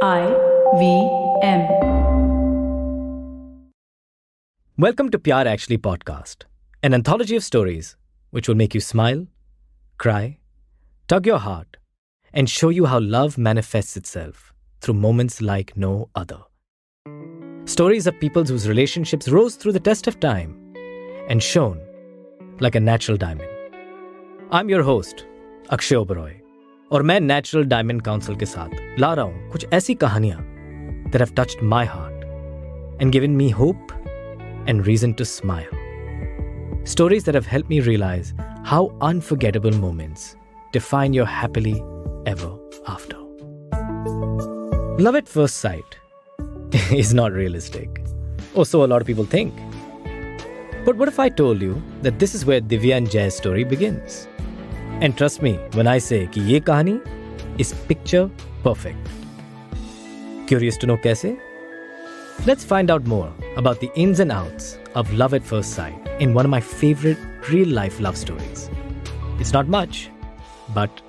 IVM. Welcome to Pyaar Actually podcast, an anthology of stories which will make you smile, cry, tug your heart, and show you how love manifests itself through moments like no other. Stories of people whose relationships rose through the test of time and shone like a natural diamond. I'm your host, Akshay Oberoi, और मैं natural diamond council के साथ ला रहा हूं कुछ ऐसी कहानियां that have touched my heart and given me hope and reason to smile. Stories that have helped me realize how unforgettable moments define your happily ever after. Love at first sight is not realistic, or so a lot of people think. But what if I told you that this is where Divya and Jay's story begins? And trust me when I say कि ये कहानी is picture perfect. Curious to know कैसे? Let's find out more about the ins and outs of love at first sight in one of my favorite real-life love stories. It's not much, but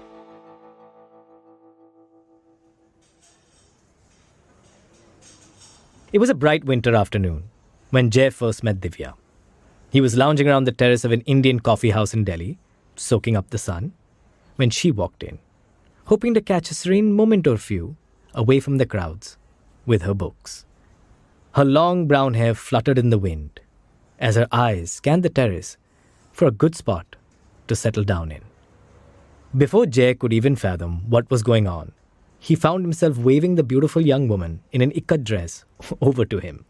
it was a bright winter afternoon when Jay first met Divya. He was lounging around the terrace of an Indian coffee house in Delhi, soaking up the sun, when she walked in, hoping to catch a serene moment or few away from the crowds with her books. Her long brown hair fluttered in the wind as her eyes scanned the terrace for a good spot to settle down in. Before Jay could even fathom what was going on, he found himself waving the beautiful young woman in an ikat dress over to him.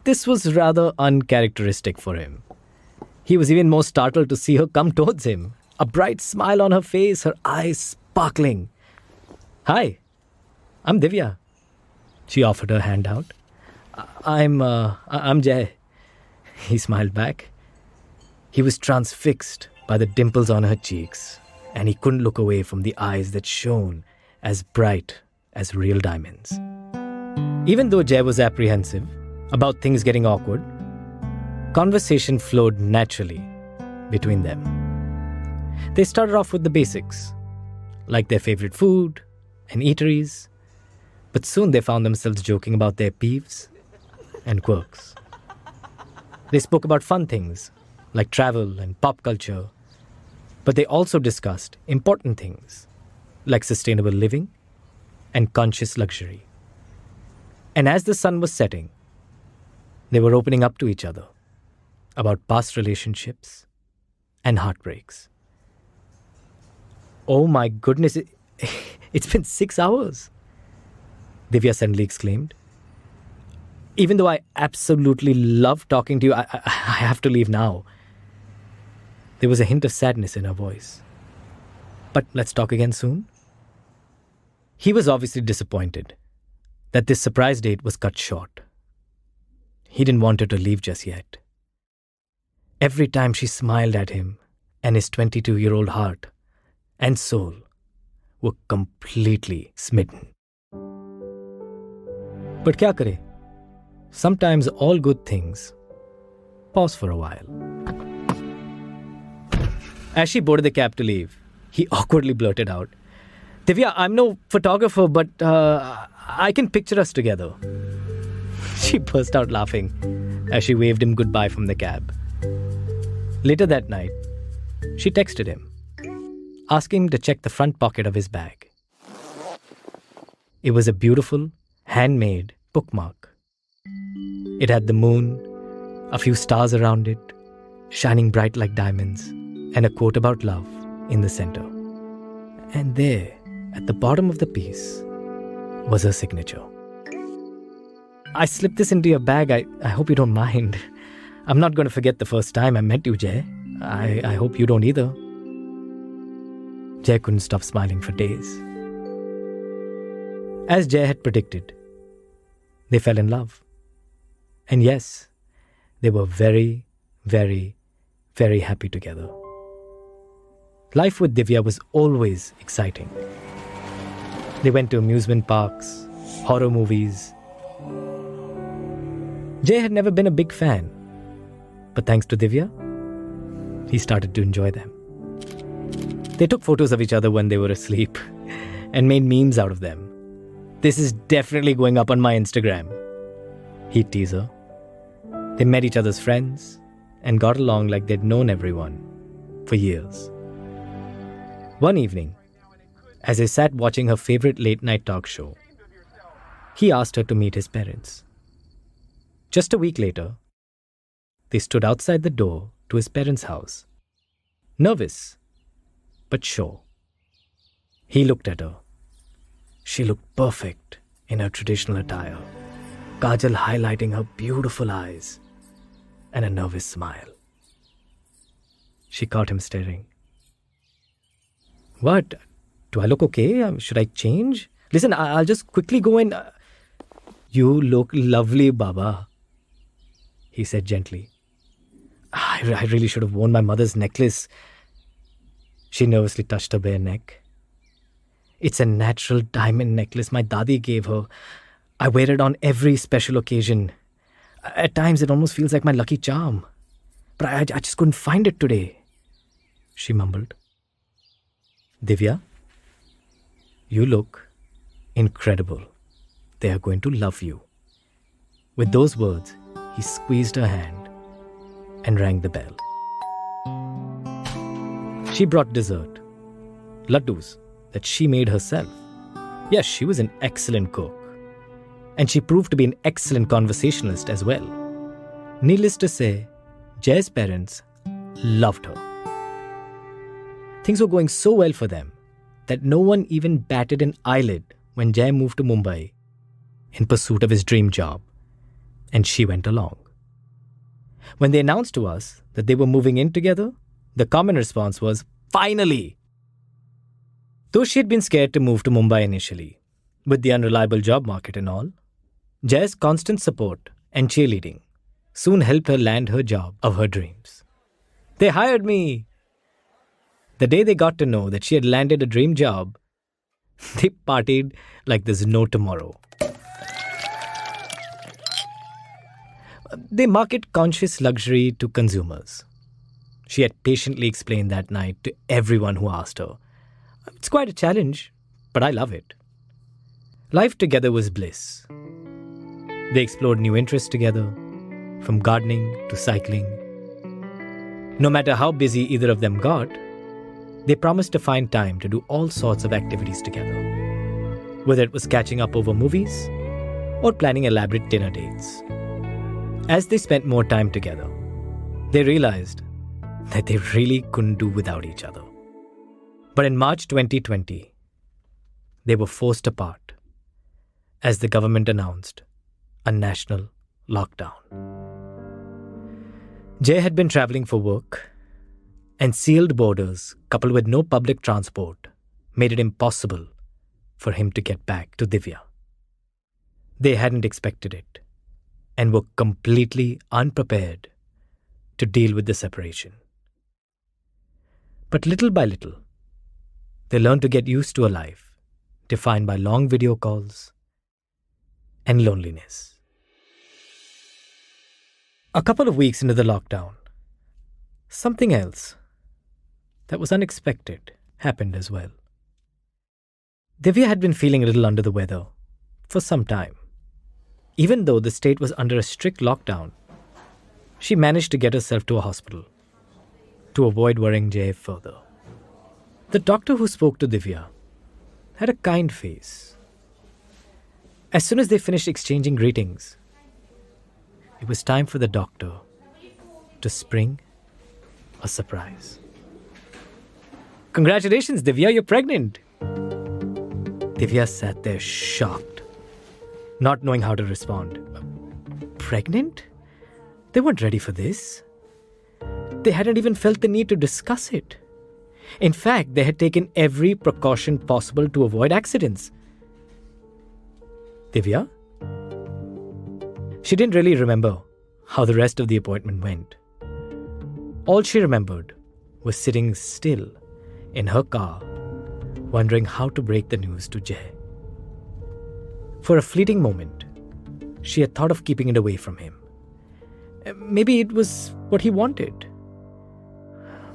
This was rather uncharacteristic for him. He was even more startled to see her come towards him, a bright smile on her face, her eyes sparkling. "Hi, I'm Divya." She offered her hand out. I'm Jay." He smiled back. He was transfixed by the dimples on her cheeks, and he couldn't look away from the eyes that shone as bright as real diamonds. Even though Jay was apprehensive about things getting awkward, conversation flowed naturally between them. They started off with the basics, like their favorite food and eateries, but soon they found themselves joking about their peeves and quirks. They spoke about fun things like travel and pop culture, but they also discussed important things like sustainable living and conscious luxury. And as the sun was setting, they were opening up to each other about past relationships and heartbreaks. "Oh my goodness, it's been 6 hours," Divya suddenly exclaimed. "Even though I absolutely love talking to you, I have to leave now." There was a hint of sadness in her voice. "But let's talk again soon." He was obviously disappointed that this surprise date was cut short. He didn't want her to leave just yet. Every time she smiled at him, and his 22-year-old heart and soul were completely smitten. But kya kare? Sometimes all good things pause for a while. As she boarded the cab to leave, he awkwardly blurted out, "Divya, I'm no photographer, but I can picture us together." She burst out laughing as she waved him goodbye from the cab. Later that night, she texted him, asking him to check the front pocket of his bag. It was a beautiful, handmade bookmark. It had the moon, a few stars around it, shining bright like diamonds, and a quote about love in the center. And there, at the bottom of the piece, was her signature. "I slipped this into your bag. I hope you don't mind. I'm not going to forget the first time I met you, Jay. I hope you don't either." Jay couldn't stop smiling for days. As Jay had predicted, they fell in love. And yes, they were very, very, very happy together. Life with Divya was always exciting. They went to amusement parks, horror movies. Jay had never been a big fan, but thanks to Divya, he started to enjoy them. They took photos of each other when they were asleep and made memes out of them. This is definitely going up on my Instagram, he'd tease her. They met each other's friends and got along like they'd known everyone for years. One evening, as they sat watching her favorite late-night talk show, he asked her to meet his parents. Just a week later, they stood outside the door to his parents' house, nervous, but sure. He looked at her. She looked perfect in her traditional attire, kajal highlighting her beautiful eyes, and a nervous smile. She caught him staring. What? Do I look okay? Should I change? Listen, I'll just quickly go and... You look lovely, Baba, he said gently. I really should have worn my mother's necklace. She nervously touched her bare neck. It's a natural diamond necklace my Dadi gave her. I wear it on every special occasion. At times it almost feels like my lucky charm. But I just couldn't find it today, she mumbled. Divya, you look incredible. They are going to love you. With those words, he squeezed her hand and rang the bell. She brought dessert, laddus that she made herself. Yes, she was an excellent cook. And she proved to be an excellent conversationalist as well. Needless to say, Jay's parents loved her. Things were going so well for them that no one even batted an eyelid when Jay moved to Mumbai in pursuit of his dream job, and she went along. When they announced to us that they were moving in together, the common response was, "Finally!" Though she had been scared to move to Mumbai initially, with the unreliable job market and all, Jay's constant support and cheerleading soon helped her land her job of her dreams. They hired me! The day they got to know that she had landed a dream job, they partied like there's no tomorrow. They market conscious luxury to consumers. She had patiently explained that night to everyone who asked her. It's quite a challenge, but I love it. Life together was bliss. They explored new interests together, from gardening to cycling. No matter how busy either of them got, they promised to find time to do all sorts of activities together, whether it was catching up over movies or planning elaborate dinner dates. As they spent more time together, they realized that they really couldn't do without each other. But in March 2020, they were forced apart as the government announced a national lockdown. Jay had been traveling for work, and sealed borders coupled with no public transport made it impossible for him to get back to Divya. They hadn't expected it and were completely unprepared to deal with the separation. But little by little, they learned to get used to a life defined by long video calls and loneliness. A couple of weeks into the lockdown, something else that was unexpected happened as well. Divya had been feeling a little under the weather for some time. Even though the state was under a strict lockdown, she managed to get herself to a hospital to avoid worrying Jay further. The doctor who spoke to Divya had a kind face. As soon as they finished exchanging greetings, it was time for the doctor to spring a surprise. Congratulations, Divya, you're pregnant. Divya sat there shocked, not knowing how to respond. Pregnant? They weren't ready for this. They hadn't even felt the need to discuss it. In fact, they had taken every precaution possible to avoid accidents. Divya? She didn't really remember how the rest of the appointment went. All she remembered was sitting still in her car, wondering how to break the news to Jay. For a fleeting moment, she had thought of keeping it away from him. Maybe it was what he wanted.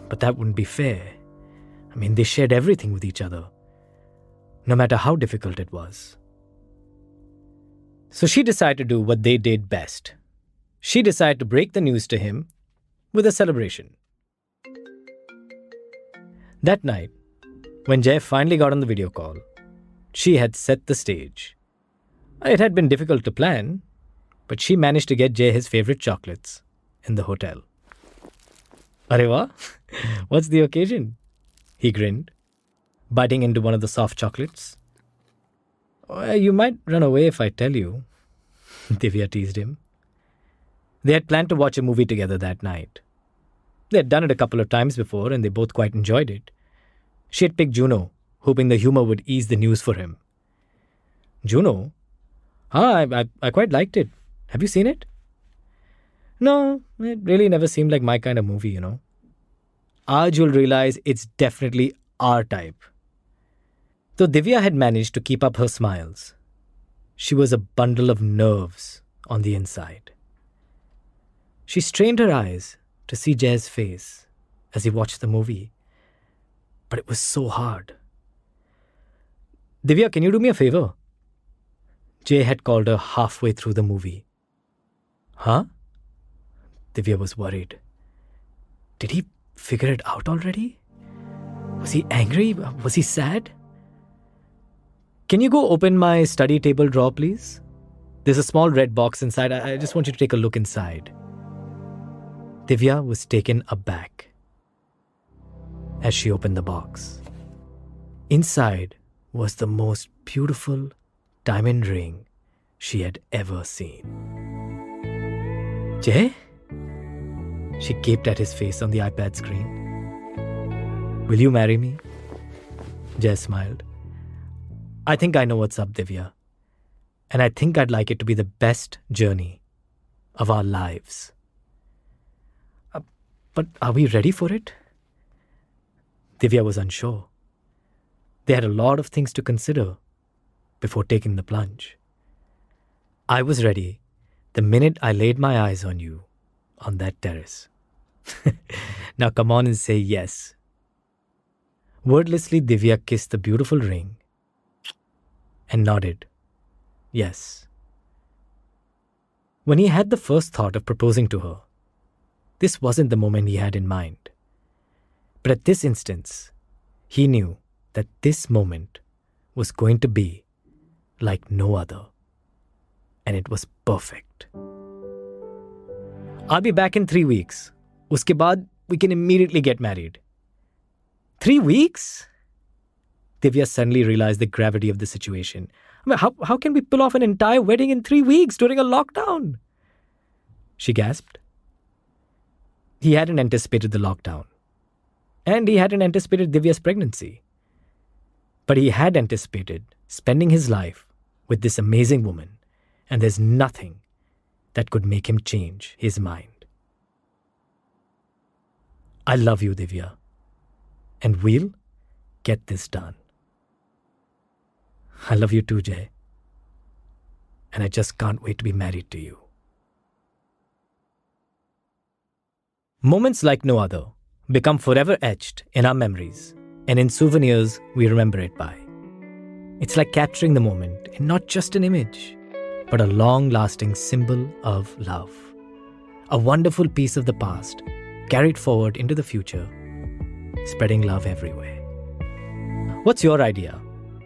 But that wouldn't be fair. I mean, they shared everything with each other, no matter how difficult it was. So she decided to do what they did best. She decided to break the news to him with a celebration. That night, when Jay finally got on the video call, she had set the stage. It had been difficult to plan, but she managed to get Jay his favorite chocolates in the hotel. Areva, what's the occasion? He grinned, biting into one of the soft chocolates. You might run away if I tell you, Divya teased him. They had planned to watch a movie together that night. They had done it a couple of times before and they both quite enjoyed it. She had picked Juno, hoping the humor would ease the news for him. Juno? I quite liked it. Have you seen it? No, it really never seemed like my kind of movie, you know. Aaj you'll realize it's definitely our type. Though Divya had managed to keep up her smiles, she was a bundle of nerves on the inside. She strained her eyes to see Jay's face as he watched the movie, but it was so hard. Divya, can you do me a favor? Jay had called her halfway through the movie. Huh? Divya was worried. Did he figure it out already? Was he angry? Was he sad? Can you go open my study table drawer, please? There's a small red box inside. I just want you to take a look inside. Divya was taken aback as she opened the box. Inside was the most beautiful diamond ring she had ever seen. Jay? She gaped at his face on the iPad screen. Will you marry me? Jay smiled. I think I know what's up, Divya. And I think I'd like it to be the best journey of our lives. But are we ready for it? Divya was unsure. They had a lot of things to consider before taking the plunge. I was ready the minute I laid my eyes on you on that terrace. Now come on and say yes. Wordlessly, Divya kissed the beautiful ring and nodded. Yes. When he had the first thought of proposing to her, this wasn't the moment he had in mind. But at this instance, he knew that this moment was going to be like no other. And it was perfect. I'll be back in 3 weeks. Uske baad, we can immediately get married. 3 weeks? Divya suddenly realized the gravity of the situation. I mean, how can we pull off an entire wedding in 3 weeks during a lockdown? She gasped. He hadn't anticipated the lockdown. And he hadn't anticipated Divya's pregnancy. But he had anticipated spending his life with this amazing woman. And there's nothing that could make him change his mind. I love you, Divya. And we'll get this done. I love you too, Jay. And I just can't wait to be married to you. Moments like no other become forever etched in our memories and in souvenirs we remember it by. It's like capturing the moment in not just an image, but a long-lasting symbol of love. A wonderful piece of the past carried forward into the future, spreading love everywhere. What's your idea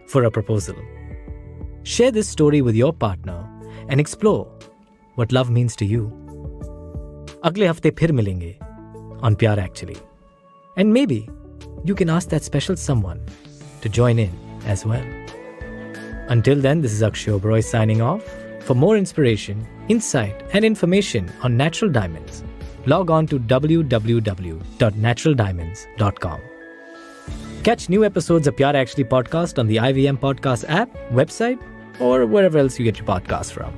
for a proposal? Share this story with your partner and explore what love means to you. अगले हफ्ते फिर मिलेंगे on Pyaar Actually. And maybe you can ask that special someone to join in as well. Until then, this is Akshay Oberoi signing off. For more inspiration, insight and information on natural diamonds, log on to www.naturaldiamonds.com. Catch new episodes of Pyaar Actually podcast on the IVM Podcast app, website, or wherever else you get your podcasts from.